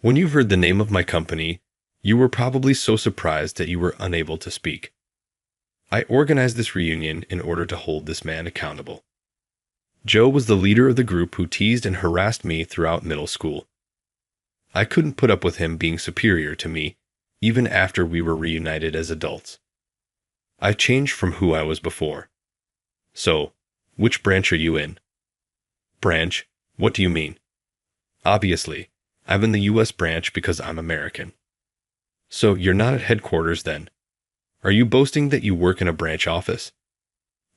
When you heard the name of my company, you were probably so surprised that you were unable to speak. I organized this reunion in order to hold this man accountable. Joe was the leader of the group who teased and harassed me throughout middle school. I couldn't put up with him being superior to me, even after we were reunited as adults. I changed from who I was before. So, which branch are you in? Branch? What do you mean? Obviously, I'm in the U.S. branch because I'm American. So you're not at headquarters then? Are you boasting that you work in a branch office?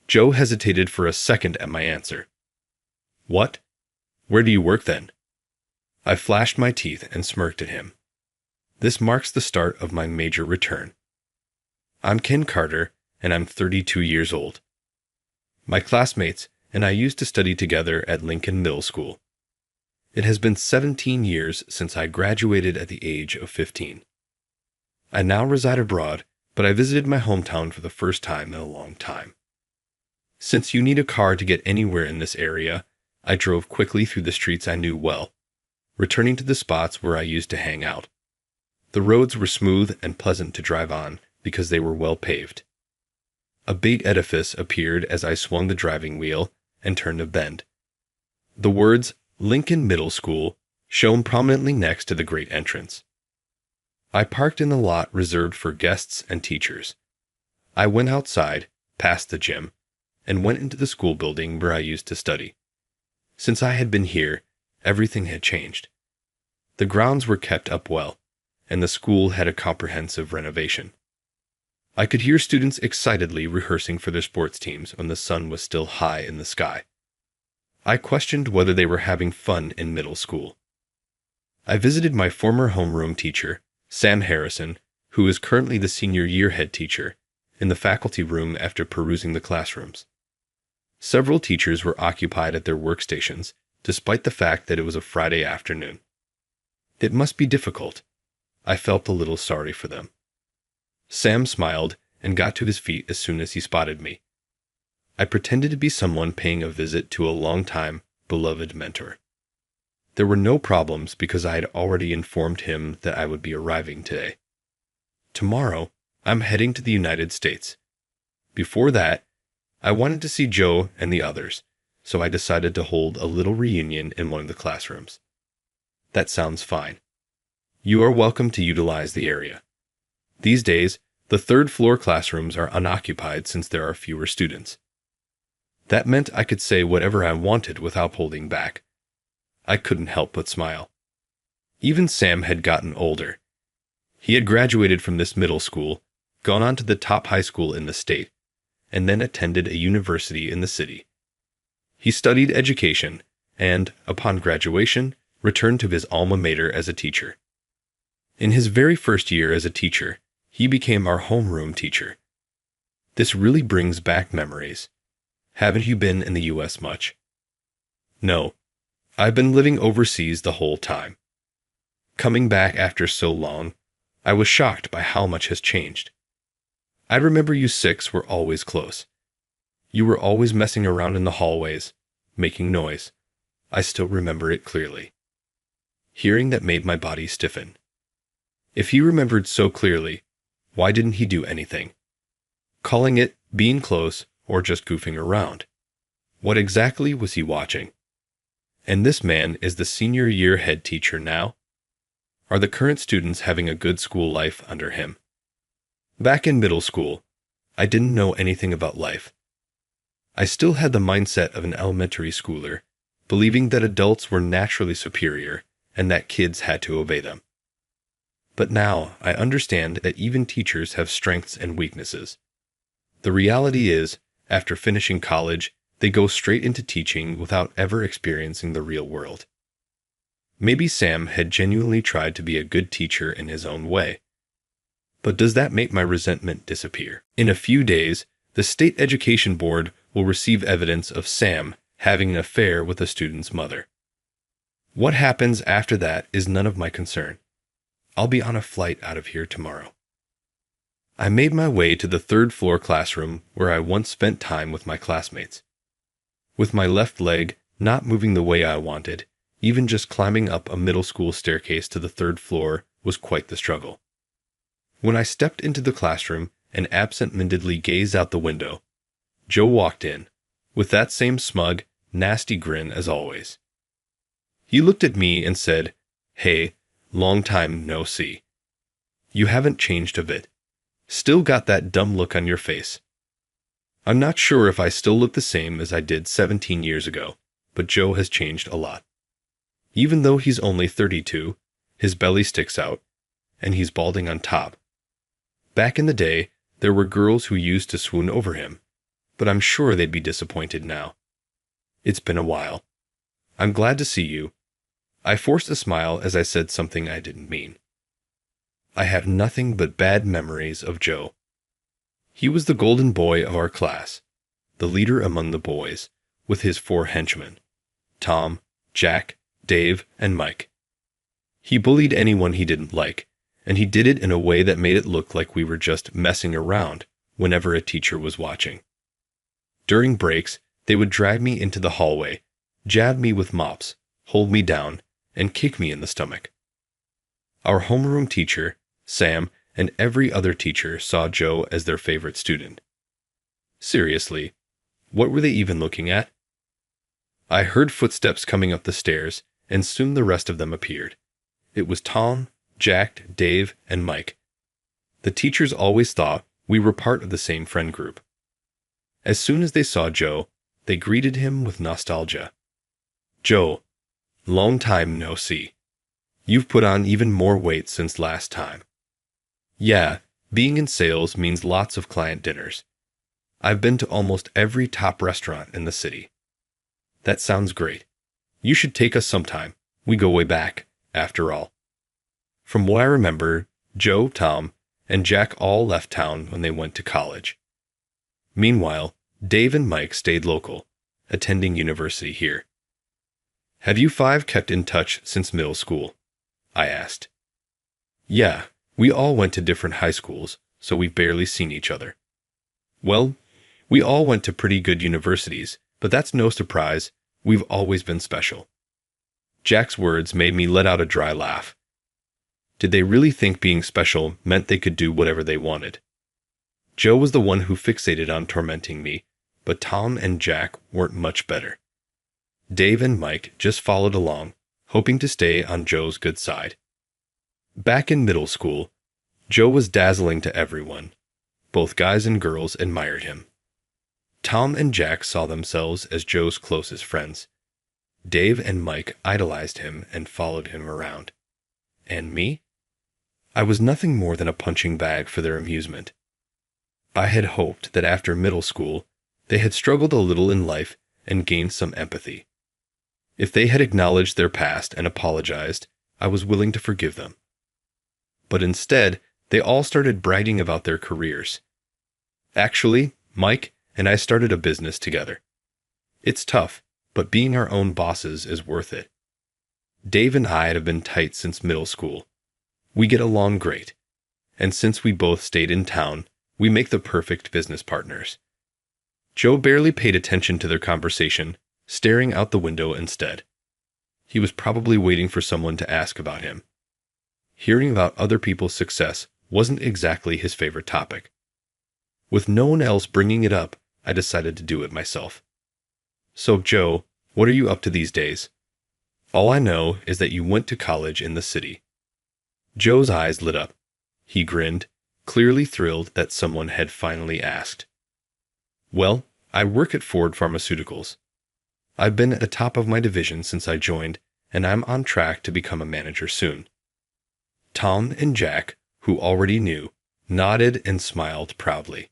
Joe hesitated for a second at my answer. What? Where do you work then? I flashed my teeth and smirked at him. This marks the start of my major return. I'm Ken Carter, and I'm 32 years old. My classmates and I used to study together at Lincoln Middle School. It has been 17 years since I graduated at the age of 15. I now reside abroad, but I visited my hometown for the first time in a long time. Since you need a car to get anywhere in this area, I drove quickly through the streets I knew well, returning to the spots where I used to hang out. The roads were smooth and pleasant to drive on because they were well paved. A big edifice appeared as I swung the driving wheel and turned a bend. The words Lincoln Middle School shone prominently next to the great entrance. I parked in the lot reserved for guests and teachers. I went outside, past the gym, and went into the school building where I used to study. Since I had been here, everything had changed. The grounds were kept up well, and the school had a comprehensive renovation. I could hear students excitedly rehearsing for their sports teams when the sun was still high in the sky. I questioned whether they were having fun in middle school. I visited my former homeroom teacher, Sam Harrison, who is currently the senior year head teacher, in the faculty room after perusing the classrooms. Several teachers were occupied at their workstations, despite the fact that it was a Friday afternoon. It must be difficult. I felt a little sorry for them. Sam smiled and got to his feet as soon as he spotted me. I pretended to be someone paying a visit to a long-time, beloved mentor. There were no problems because I had already informed him that I would be arriving today. Tomorrow, I'm heading to the United States. Before that, I wanted to see Joe and the others, so I decided to hold a little reunion in one of the classrooms. That sounds fine. You are welcome to utilize the area. These days, the third-floor classrooms are unoccupied since there are fewer students. That meant I could say whatever I wanted without holding back. I couldn't help but smile. Even Sam had gotten older. He had graduated from this middle school, gone on to the top high school in the state, and then attended a university in the city. He studied education and, upon graduation, returned to his alma mater as a teacher. In his very first year as a teacher, he became our homeroom teacher. This really brings back memories. Haven't you been in the U.S. much? No. I've been living overseas the whole time. Coming back after so long, I was shocked by how much has changed. I remember you six were always close. You were always messing around in the hallways, making noise. I still remember it clearly. Hearing that made my body stiffen. If he remembered so clearly, why didn't he do anything? Calling it being close or just goofing around. What exactly was he watching? And this man is the senior year head teacher now? Are the current students having a good school life under him? Back in middle school, I didn't know anything about life. I still had the mindset of an elementary schooler, believing that adults were naturally superior and that kids had to obey them. But now I understand that even teachers have strengths and weaknesses. The reality is, after finishing college, they go straight into teaching without ever experiencing the real world. Maybe Sam had genuinely tried to be a good teacher in his own way. But does that make my resentment disappear? In a few days, the State Education Board will receive evidence of Sam having an affair with a student's mother. What happens after that is none of my concern. I'll be on a flight out of here tomorrow. I made my way to the third-floor classroom where I once spent time with my classmates. With my left leg not moving the way I wanted, Even just climbing up a middle school staircase to the third floor was quite the struggle. When I stepped into the classroom and absent-mindedly gazed out the window, Joe walked in, with that same smug, nasty grin as always. He looked at me and said, "Hey, long time no see. You haven't changed a bit. Still got that dumb look on your face." I'm not sure if I still look the same as I did 17 years ago, but Joe has changed a lot. Even though he's only 32, his belly sticks out, and he's balding on top. Back in the day, there were girls who used to swoon over him, but I'm sure they'd be disappointed now. It's been a while. I'm glad to see you. I forced a smile as I said something I didn't mean. I have nothing but bad memories of Joe. He was the golden boy of our class, the leader among the boys, with his 4 henchmen, Tom, Jack, Dave, and Mike. He bullied anyone he didn't like, and he did it in a way that made it look like we were just messing around whenever a teacher was watching. During breaks, they would drag me into the hallway, jab me with mops, hold me down, and kick me in the stomach. Our homeroom teacher, Sam, and every other teacher saw Joe as their favorite student. Seriously, what were they even looking at? I heard footsteps coming up the stairs, and soon the rest of them appeared. It was Tom, Jack, Dave, and Mike. The teachers always thought we were part of the same friend group. As soon as they saw Joe, they greeted him with nostalgia. "Joe, long time no see. You've put on even more weight since last time." Yeah, being in sales means lots of client dinners. I've been to almost every top restaurant in the city. That sounds great. You should take us sometime. We go way back, after all. From what I remember, Joe, Tom, and Jack all left town when they went to college. Meanwhile, Dave and Mike stayed local, attending university here. "Have you 5 kept in touch since middle school?" I asked. "Yeah, we all went to different high schools, so we've barely seen each other." "Well, we all went to pretty good universities, but that's no surprise. We've always been special." Jack's words made me let out a dry laugh. Did they really think being special meant they could do whatever they wanted? Joe was the one who fixated on tormenting me, but Tom and Jack weren't much better. Dave and Mike just followed along, hoping to stay on Joe's good side. Back in middle school, Joe was dazzling to everyone. Both guys and girls admired him. Tom and Jack saw themselves as Joe's closest friends. Dave and Mike idolized him and followed him around. And me? I was nothing more than a punching bag for their amusement. I had hoped that after middle school, they had struggled a little in life and gained some empathy. If they had acknowledged their past and apologized, I was willing to forgive them. But instead, they all started bragging about their careers. Actually, Mike and I started a business together. It's tough, but being our own bosses is worth it. Dave and I have been tight since middle school. We get along great, and since we both stayed in town, we make the perfect business partners. Joe barely paid attention to their conversation, staring out the window instead. He was probably waiting for someone to ask about him. Hearing about other people's success wasn't exactly his favorite topic. With no one else bringing it up, I decided to do it myself. "So, Joe, what are you up to these days?" "All I know is that you went to college in the city." Joe's eyes lit up. He grinned, clearly thrilled that someone had finally asked. "Well, I work at Ford Pharmaceuticals. I've been at the top of my division since I joined, and I'm on track to become a manager soon." Tom and Jack, who already knew, nodded and smiled proudly.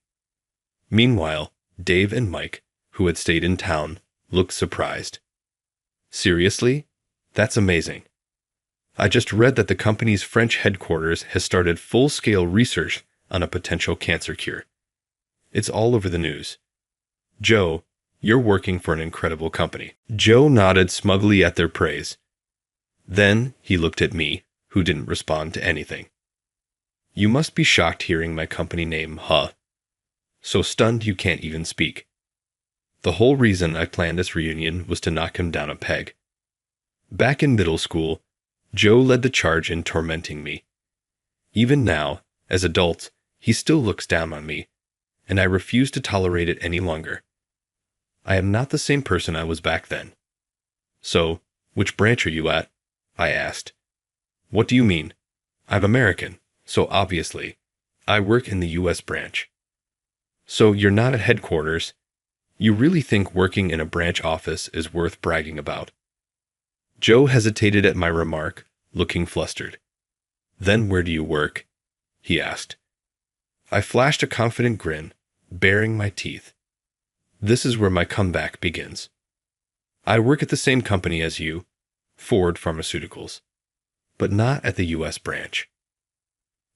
Meanwhile, Dave and Mike, who had stayed in town, looked surprised. "Seriously? That's amazing. I just read that the company's French headquarters has started full-scale research on a potential cancer cure. It's all over the news. Joe, you're working for an incredible company." Joe nodded smugly at their praise. Then he looked at me, who didn't respond to anything. "You must be shocked hearing my company name, huh? So stunned you can't even speak. The whole reason I planned this reunion was to knock him down a peg. Back in middle school, Joe led the charge in tormenting me. Even now, as adults, he still looks down on me, and I refuse to tolerate it any longer. I am not the same person I was back then. So, which branch are you at? I asked. What do you mean? I'm American, so obviously, I work in the U.S. branch. So you're not at headquarters? You really think working in a branch office is worth bragging about? Joe hesitated at my remark, looking flustered. Then where do you work? He asked. I flashed a confident grin, baring my teeth. This is where my comeback begins. I work at the same company as you, Ford Pharmaceuticals, but not at the U.S. branch.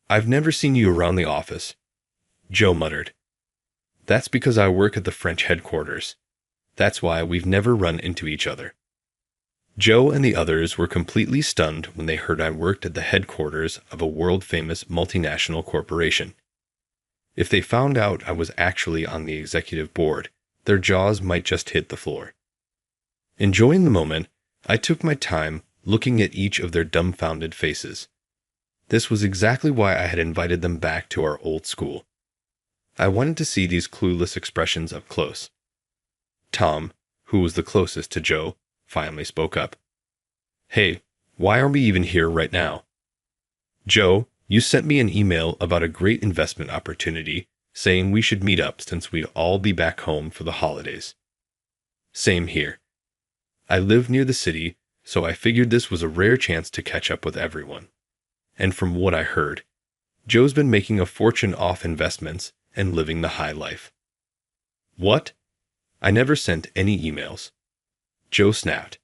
I've never seen you around the office, Joe muttered. That's because I work at the French headquarters. That's why we've never run into each other. Joe and the others were completely stunned when they heard I worked at the headquarters of a world-famous multinational corporation. If they found out I was actually on the executive board, their jaws might just hit the floor. Enjoying the moment, I took my time looking at each of their dumbfounded faces. This was exactly why I had invited them back to our old school. I wanted to see these clueless expressions up close. Tom, who was the closest to Joe, finally spoke up. Hey, why are we even here right now? Joe, you sent me an email about a great investment opportunity, saying we should meet up since we'd all be back home for the holidays. Same here. I live near the city, so I figured this was a rare chance to catch up with everyone. And from what I heard, Joe's been making a fortune off investments and living the high life. What? I never sent any emails. Joe snapped.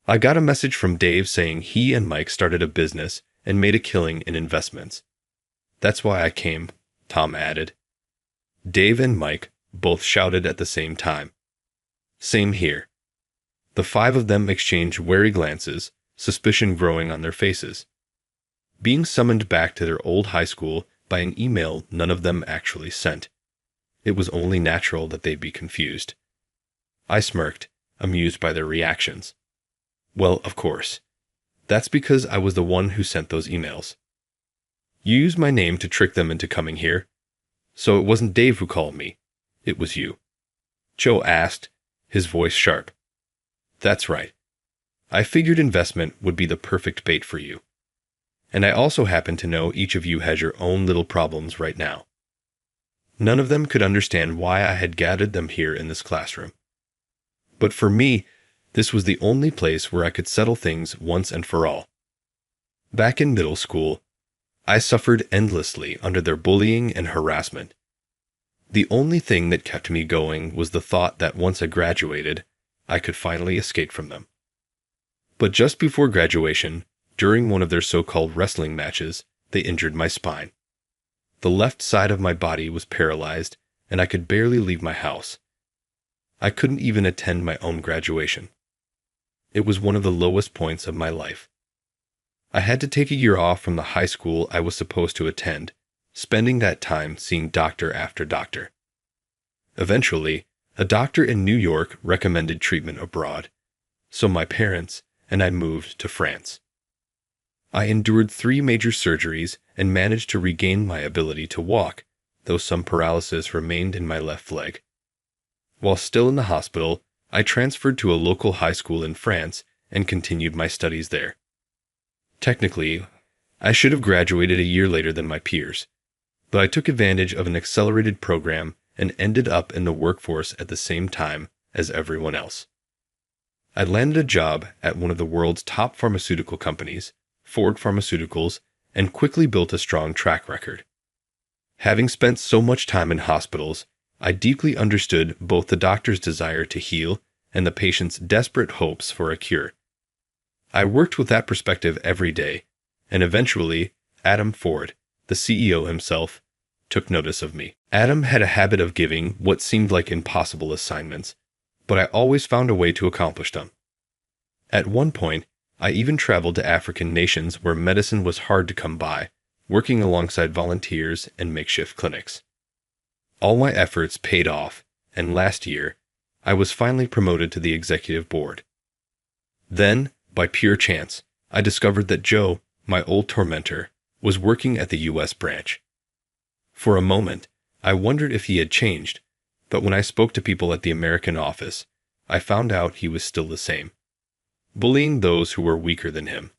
I got a message from Dave saying he and Mike started a business and made a killing in investments. That's why I came, Tom added. Dave and Mike both shouted at the same time. Same here. The five of them exchanged wary glances, suspicion growing on their faces. Being summoned back to their old high school by an email none of them actually sent. It was only natural that they'd be confused. I smirked, amused by their reactions. Well, of course. That's because I was the one who sent those emails. You used my name to trick them into coming here. So it wasn't Dave who called me. It was you. Joe asked, his voice sharp. That's right. I figured investment would be the perfect bait for you. And I also happen to know each of you has your own little problems right now. None of them could understand why I had gathered them here in this classroom. But for me, this was the only place where I could settle things once and for all. Back in middle school, I suffered endlessly under their bullying and harassment. The only thing that kept me going was the thought that once I graduated, I could finally escape from them. But just before graduation, during one of their so-called wrestling matches, they injured my spine. The left side of my body was paralyzed, and I could barely leave my house. I couldn't even attend my own graduation. It was one of the lowest points of my life. I had to take a year off from the high school I was supposed to attend, spending that time seeing doctor after doctor. Eventually, a doctor in New York recommended treatment abroad, so my parents and I moved to France. I endured 3 major surgeries and managed to regain my ability to walk, though some paralysis remained in my left leg. While still in the hospital, I transferred to a local high school in France and continued my studies there. Technically, I should have graduated a year later than my peers, but I took advantage of an accelerated program and ended up in the workforce at the same time as everyone else. I landed a job at one of the world's top pharmaceutical companies, Ford Pharmaceuticals, and quickly built a strong track record. Having spent so much time in hospitals, I deeply understood both the doctor's desire to heal and the patient's desperate hopes for a cure. I worked with that perspective every day, and eventually, Adam Ford, the CEO himself, took notice of me. Adam had a habit of giving what seemed like impossible assignments, but I always found a way to accomplish them. At one point, I even traveled to African nations where medicine was hard to come by, working alongside volunteers and makeshift clinics. All my efforts paid off, and last year, I was finally promoted to the executive board. Then, By pure chance, I discovered that Joe, my old tormentor, was working at the U.S. branch. For a moment, I wondered if he had changed, but when I spoke to people at the American office, I found out he was still the same, bullying those who were weaker than him.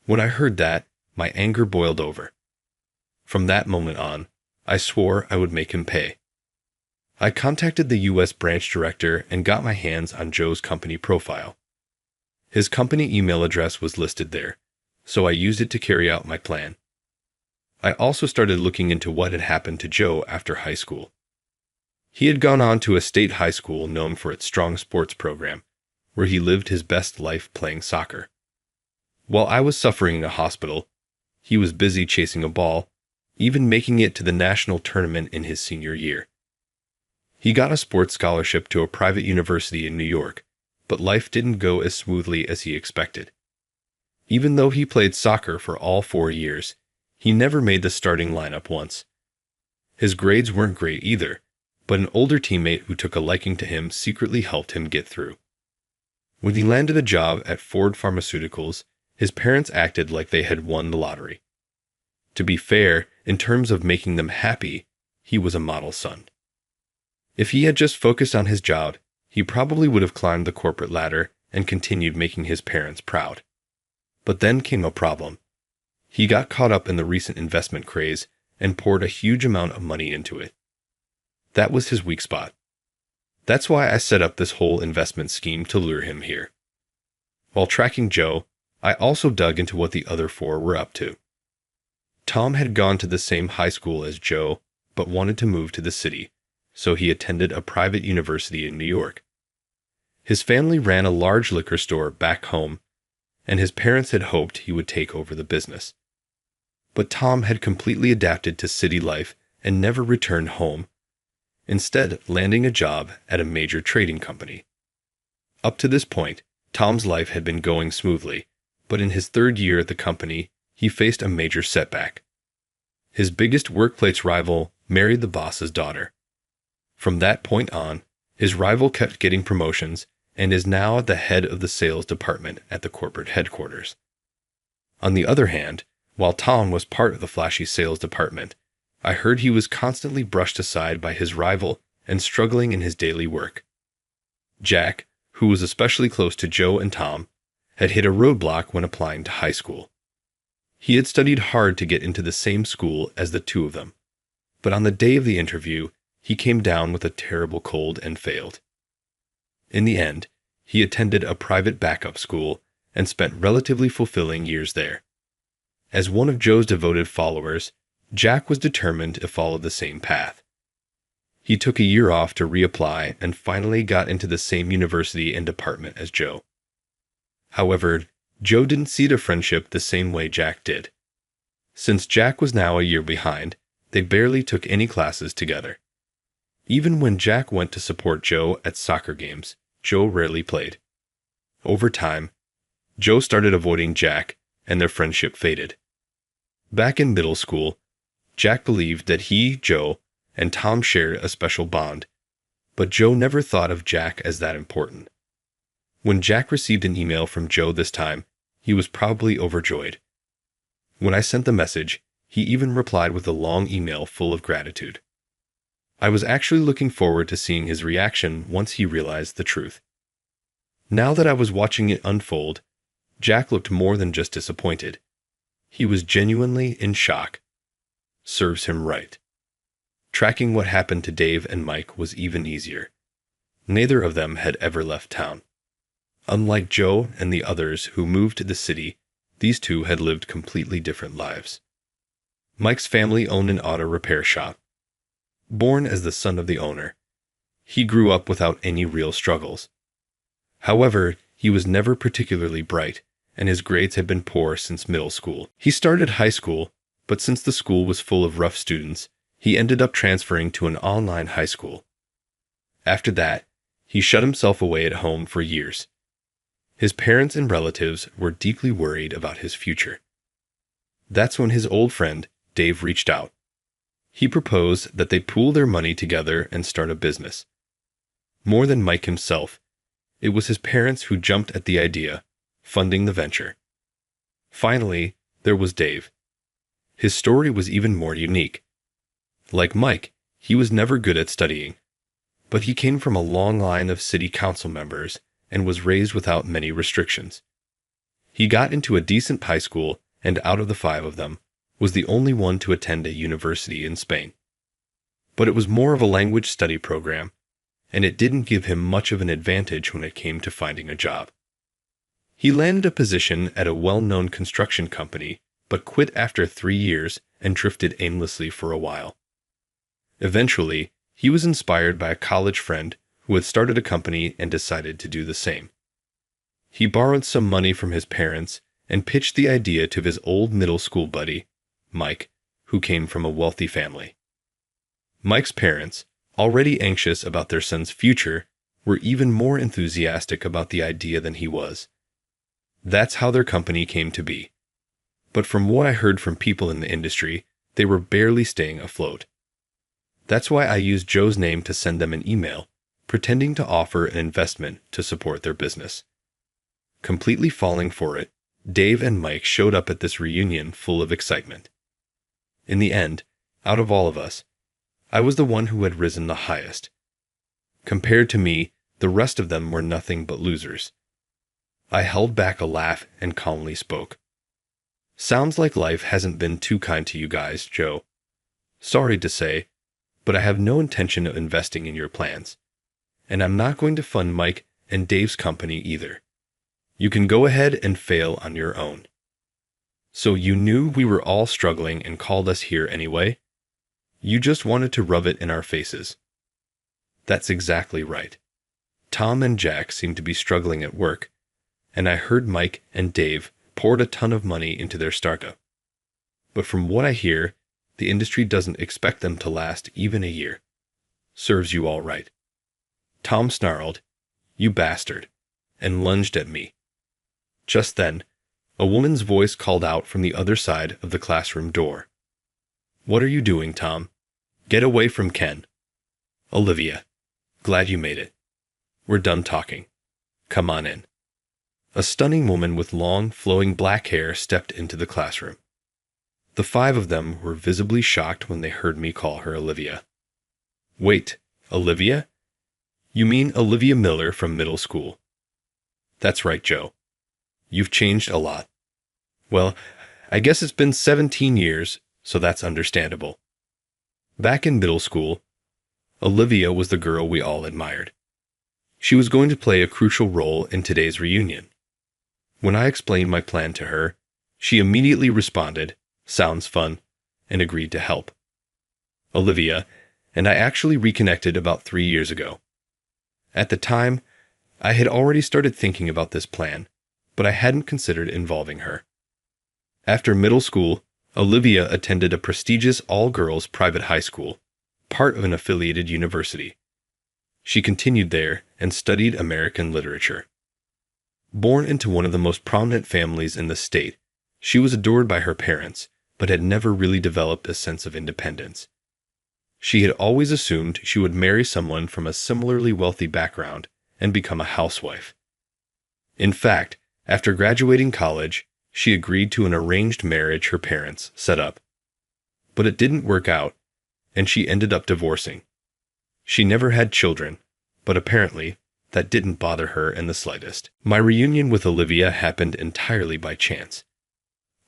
When I heard that, my anger boiled over. From that moment on, I swore I would make him pay. I contacted the U.S. branch director and got my hands on Joe's company profile. His company email address was listed there, so I used it to carry out my plan. I also started looking into what had happened to Joe after high school. He had gone on to a state high school known for its strong sports program, where he lived his best life playing soccer. While I was suffering in a hospital, he was busy chasing a ball, even making it to the national tournament in his senior year. He got a sports scholarship to a private university in New York, but life didn't go as smoothly as he expected. Even though he played soccer for all 4 years, he never made the starting lineup once. His grades weren't great either, but an older teammate who took a liking to him secretly helped him get through. When he landed a job at Ford Pharmaceuticals, his parents acted like they had won the lottery. To be fair, in terms of making them happy, he was a model son. If he had just focused on his job, he probably would have climbed the corporate ladder and continued making his parents proud. But then came a problem. He got caught up in the recent investment craze and poured a huge amount of money into it. That was his weak spot. That's why I set up this whole investment scheme to lure him here. While tracking Joe, I also dug into what the other 4 were up to. Tom had gone to the same high school as Joe, but wanted to move to the city, so he attended a private university in New York. His family ran a large liquor store back home, and his parents had hoped he would take over the business. But Tom had completely adapted to city life and never returned home, instead landing a job at a major trading company. Up to this point, Tom's life had been going smoothly, but in his 3rd year at the company, he faced a major setback. His biggest workplace rival married the boss's daughter. From that point on, his rival kept getting promotions and is now at the head of the sales department at the corporate headquarters. On the other hand, while Tom was part of the flashy sales department, I heard he was constantly brushed aside by his rival and struggling in his daily work. Jack, who was especially close to Joe and Tom, had hit a roadblock when applying to high school. He had studied hard to get into the same school as the 2 of them, but on the day of the interview, he came down with a terrible cold and failed. In the end, he attended a private backup school and spent relatively fulfilling years there. As one of Joe's devoted followers, Jack was determined to follow the same path. He took a year off to reapply and finally got into the same university and department as Joe. However, Joe didn't see the friendship the same way Jack did. Since Jack was now a year behind, they barely took any classes together. Even when Jack went to support Joe at soccer games, Joe rarely played. Over time, Joe started avoiding Jack, and their friendship faded. Back in middle school, Jack believed that he, Joe, and Tom shared a special bond, but Joe never thought of Jack as that important. When Jack received an email from Joe this time, he was probably overjoyed. When I sent the message, he even replied with a long email full of gratitude. I was actually looking forward to seeing his reaction once he realized the truth. Now that I was watching it unfold, Jack looked more than just disappointed. He was genuinely in shock. Serves him right. Tracking what happened to Dave and Mike was even easier. Neither of them had ever left town. Unlike Joe and the others who moved to the city, these 2 had lived completely different lives. Mike's family owned an auto repair shop. Born as the son of the owner, he grew up without any real struggles. However, he was never particularly bright, and his grades had been poor since middle school. He started high school, but since the school was full of rough students, he ended up transferring to an online high school. After that, he shut himself away at home for years. His parents and relatives were deeply worried about his future. That's when his old friend, Dave, reached out. He proposed that they pool their money together and start a business. More than Mike himself, it was his parents who jumped at the idea, funding the venture. Finally, there was Dave. His story was even more unique. Like Mike, he was never good at studying, but he came from a long line of city council members and was raised without many restrictions. He got into a decent high school, and out of the 5 of them, was the only one to attend a university in Spain. But it was more of a language study program, and it didn't give him much of an advantage when it came to finding a job. He landed a position at a well-known construction company, but quit after 3 years and drifted aimlessly for a while. Eventually, he was inspired by a college friend who had started a company and decided to do the same. He borrowed some money from his parents and pitched the idea to his old middle school buddy, Mike, who came from a wealthy family. Mike's parents, already anxious about their son's future, were even more enthusiastic about the idea than he was. That's how their company came to be. But from what I heard from people in the industry, they were barely staying afloat. That's why I used Joe's name to send them an email, pretending to offer an investment to support their business. Completely falling for it, Dave and Mike showed up at this reunion full of excitement. In the end, out of all of us, I was the one who had risen the highest. Compared to me, the rest of them were nothing but losers. I held back a laugh and calmly spoke. "Sounds like life hasn't been too kind to you guys, Joe. Sorry to say, but I have no intention of investing in your plans. And I'm not going to fund Mike and Dave's company either. You can go ahead and fail on your own." "So you knew we were all struggling and called us here anyway? You just wanted to rub it in our faces." "That's exactly right. Tom and Jack seemed to be struggling at work, and I heard Mike and Dave poured a ton of money into their startup. But from what I hear, the industry doesn't expect them to last even a year. Serves you all right." Tom snarled, "You bastard," and lunged at me. Just then, a woman's voice called out from the other side of the classroom door. "What are you doing, Tom? Get away from Ken." "Olivia, glad you made it. We're done talking. Come on in." A stunning woman with long, flowing black hair stepped into the classroom. The 5 of them were visibly shocked when they heard me call her Olivia. "Wait, Olivia? You mean Olivia Miller from middle school?" "That's right, Joe. You've changed a lot." "Well, I guess it's been 17 years, so that's understandable." Back in middle school, Olivia was the girl we all admired. She was going to play a crucial role in today's reunion. When I explained my plan to her, she immediately responded, "Sounds fun," and agreed to help. Olivia and I actually reconnected about 3 years ago. At the time, I had already started thinking about this plan, but I hadn't considered involving her. After middle school, Olivia attended a prestigious all-girls private high school, part of an affiliated university. She continued there and studied American literature. Born into one of the most prominent families in the state, she was adored by her parents, but had never really developed a sense of independence. She had always assumed she would marry someone from a similarly wealthy background and become a housewife. In fact, after graduating college, she agreed to an arranged marriage her parents set up. But it didn't work out, and she ended up divorcing. She never had children, but apparently that didn't bother her in the slightest. My reunion with Olivia happened entirely by chance.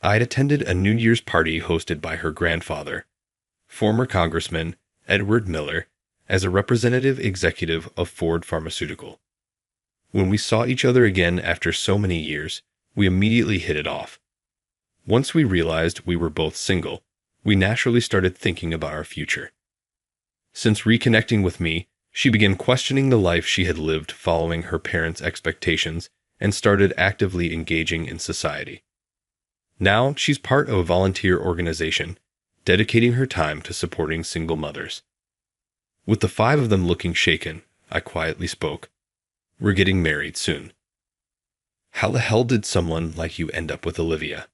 I'd attended a New Year's party hosted by her grandfather, former Congressman Edward Miller, as a representative executive of Ford Pharmaceutical. When we saw each other again after so many years, we immediately hit it off. Once we realized we were both single, we naturally started thinking about our future. Since reconnecting with me, she began questioning the life she had lived following her parents' expectations and started actively engaging in society. Now she's part of a volunteer organization, dedicating her time to supporting single mothers. With the 5 of them looking shaken, I quietly spoke. "We're getting married soon." "How the hell did someone like you end up with Olivia?"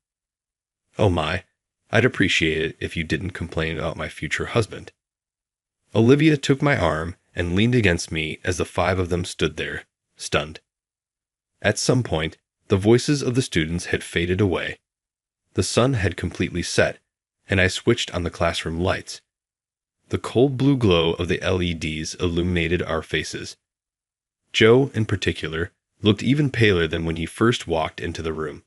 "Oh my, I'd appreciate it if you didn't complain about my future husband." Olivia took my arm and leaned against me as the 5 of them stood there, stunned. At some point, The voices of the students had faded away. The sun had completely set, and I switched on the classroom lights. The cold blue glow of the LEDs illuminated our faces. Joe, in particular, looked even paler than when he first walked into the room.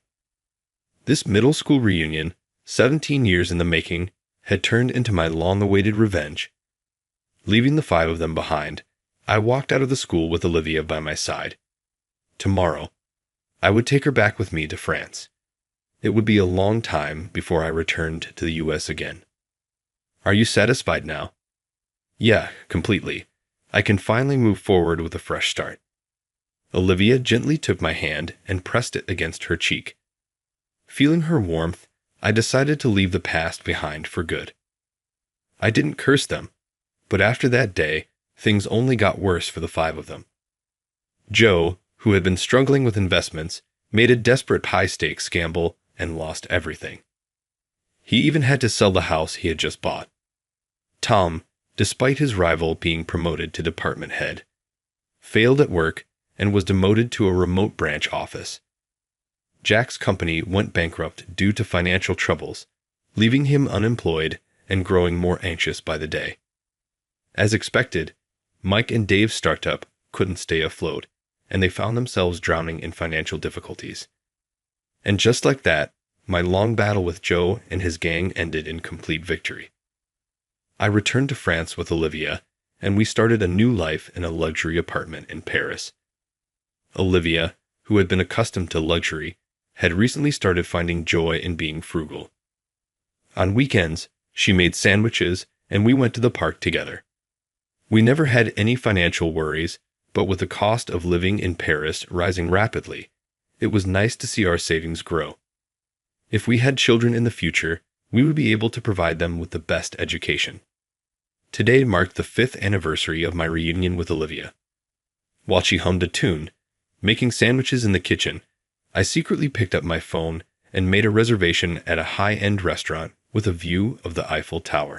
This middle school reunion, 17 years in the making, had turned into my long-awaited revenge. Leaving the 5 of them behind, I walked out of the school with Olivia by my side. Tomorrow, I would take her back with me to France. It would be a long time before I returned to the U.S. again. Are you satisfied now? Yeah, completely. I can finally move forward with a fresh start. Olivia gently took my hand and pressed it against her cheek. Feeling her warmth, I decided to leave the past behind for good. I didn't curse them, but after that day, things only got worse for the 5 of them. Joe, who had been struggling with investments, made a desperate high-stakes gamble and lost everything. He even had to sell the house he had just bought. Tom, despite his rival being promoted to department head, failed at work and was demoted to a remote branch office. Jack's company went bankrupt due to financial troubles, leaving him unemployed and growing more anxious by the day. As expected, Mike and Dave's startup couldn't stay afloat, and they found themselves drowning in financial difficulties. And just like that, my long battle with Joe and his gang ended in complete victory. I returned to France with Olivia, and we started a new life in a luxury apartment in Paris. Olivia, who had been accustomed to luxury, had recently started finding joy in being frugal. On weekends, she made sandwiches, and we went to the park together. We never had any financial worries, but with the cost of living in Paris rising rapidly, it was nice to see our savings grow. If we had children in the future, we would be able to provide them with the best education. Today marked the 5th anniversary of my reunion with Olivia. While she hummed a tune, making sandwiches in the kitchen, I secretly picked up my phone and made a reservation at a high-end restaurant with a view of the Eiffel Tower.